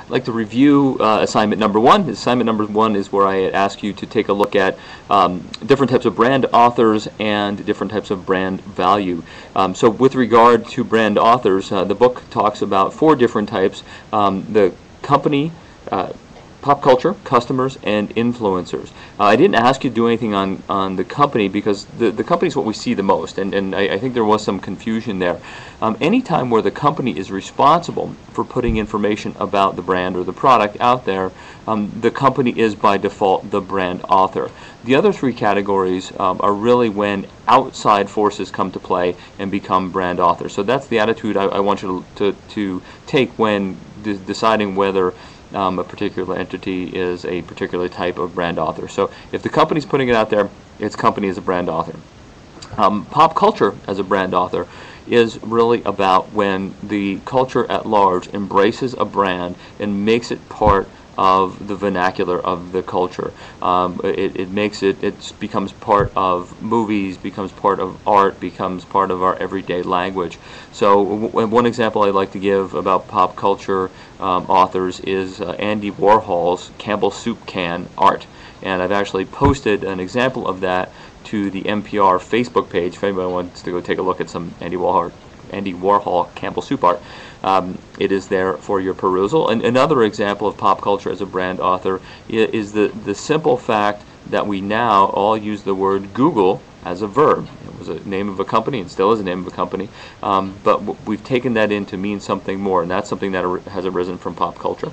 I'd like to review assignment number one. Assignment number one is where I ask you to take a look at different types of brand authors and different types of brand value. So with regard to brand authors, the book talks about 4 different types: the company, pop culture, customers, and influencers. I didn't ask you to do anything on the company because the company is what we see the most, and I think there was some confusion there. Anytime where the company is responsible for putting information about the brand or the product out there, the company is by default the brand author. The other 3 categories are really when outside forces come to play and become brand authors. So that's the attitude I want you to take when deciding whether a particular entity is a particular type of brand author. So if the company's putting it out there, its company is a brand author. Pop culture as a brand author is really about when the culture at large embraces a brand and makes it part of the vernacular of the culture. It becomes part of movies, becomes part of art, becomes part of our everyday language. So one example I'd like to give about pop culture authors is Andy Warhol's Campbell soup can art. And I've actually posted an example of that to the NPR Facebook page if anybody wants to go take a look at some Andy Warhol Campbell soup art. It is there for your perusal. And another example of pop culture as a brand author is the simple fact that we now all use the word Google as a verb. It was a name of a company and still is a name of a company, but we've taken that in to mean something more, and that's something that has arisen from pop culture.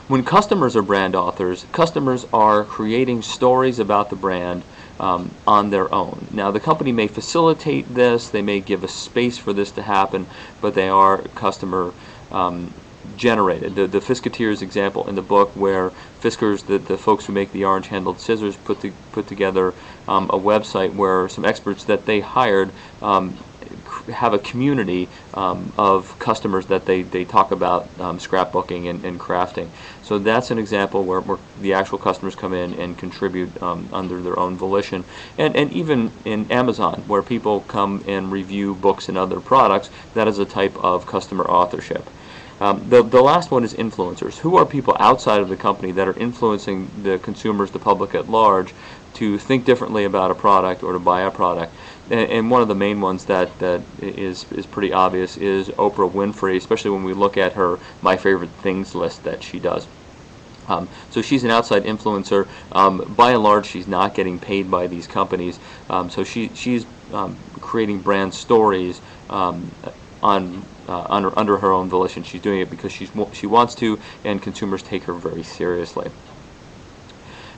When customers are brand authors, customers are creating stories about the brand on their own. Now, the company may facilitate this, they may give a space for this to happen, but they are customer generated. The Fisketeers example in the book, where Fiskars, the folks who make the orange-handled scissors, put together a website where some experts that they hired have a community of customers that they talk about scrapbooking and crafting. So that's an example where the actual customers come in and contribute under their own volition. And even in Amazon, where people come and review books and other products, that is a type of customer authorship. The last one is influencers. Who are people outside of the company that are influencing the consumers, the public at large, to think differently about a product or to buy a product? And one of the main ones that is pretty obvious is Oprah Winfrey, especially when we look at her My Favorite Things list that she does. So she's an outside influencer. By and large, she's not getting paid by these companies. So she's creating brand stories under her own volition. She's doing it because she wants to, and consumers take her very seriously.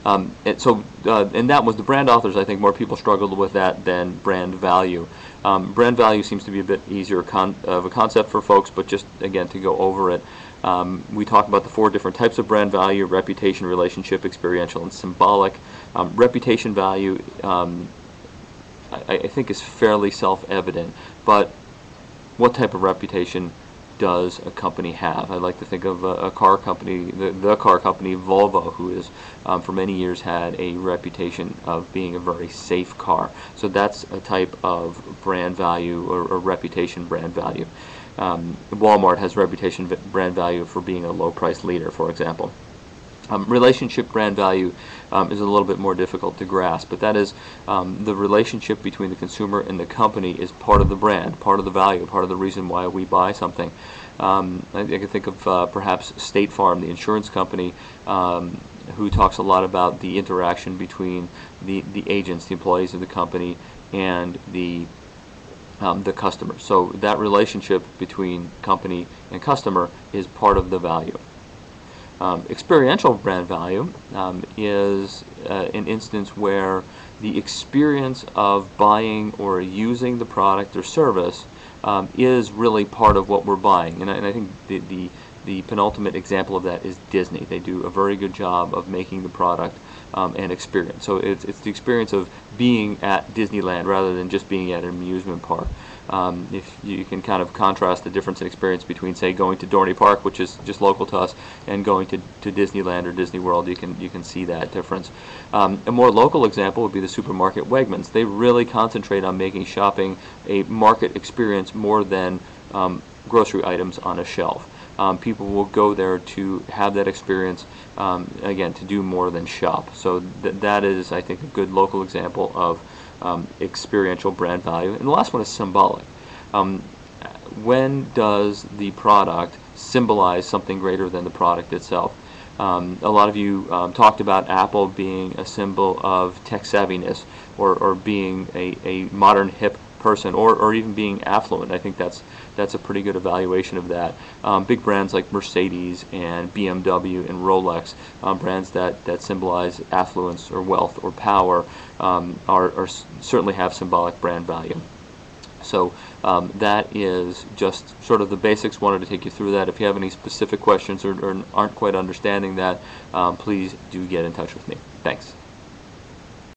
And that was the brand authors. I think more people struggled with that than brand value. Brand value seems to be a bit easier of a concept for folks, but just again to go over it, we talk about the 4 different types of brand value: reputation, relationship, experiential, and symbolic. Reputation value, I think, is fairly self-evident, but what type of reputation does a company have? I like to think of a car company, the car company Volvo, who is for many years had a reputation of being a very safe car. So that's a type of brand value or reputation brand value. Walmart has reputation brand value for being a low price leader, for example. Relationship brand value is a little bit more difficult to grasp, but that is the relationship between the consumer and the company is part of the brand, part of the value, part of the reason why we buy something. I can think of perhaps State Farm, the insurance company, who talks a lot about the interaction between the agents, the employees of the company, and the customer. So that relationship between company and customer is part of the value. Experiential brand value is an instance where the experience of buying or using the product or service is really part of what we're buying. And I think the penultimate example of that is Disney. They do a very good job of making the product an experience. So it's the experience of being at Disneyland rather than just being at an amusement park. If you can kind of contrast the difference in experience between, say, going to Dorney Park, which is just local to us, and going to Disneyland or Disney World, you can see that difference. A more local example would be the supermarket Wegmans. They really concentrate on making shopping a market experience more than grocery items on a shelf. people will go there to have that experience, again, to do more than shop. So that is, I think, a good local example of experiential brand value. And the last one is symbolic. When does the product symbolize something greater than the product itself? A lot of you talked about Apple being a symbol of tech savviness, or being a modern hip person, or even being affluent. I think that's a pretty good evaluation of that. Big brands like Mercedes and BMW and Rolex, brands that symbolize affluence or wealth or power, are certainly have symbolic brand value. So that is just sort of the basics. Wanted to take you through that. If you have any specific questions or aren't quite understanding that, please do get in touch with me. Thanks.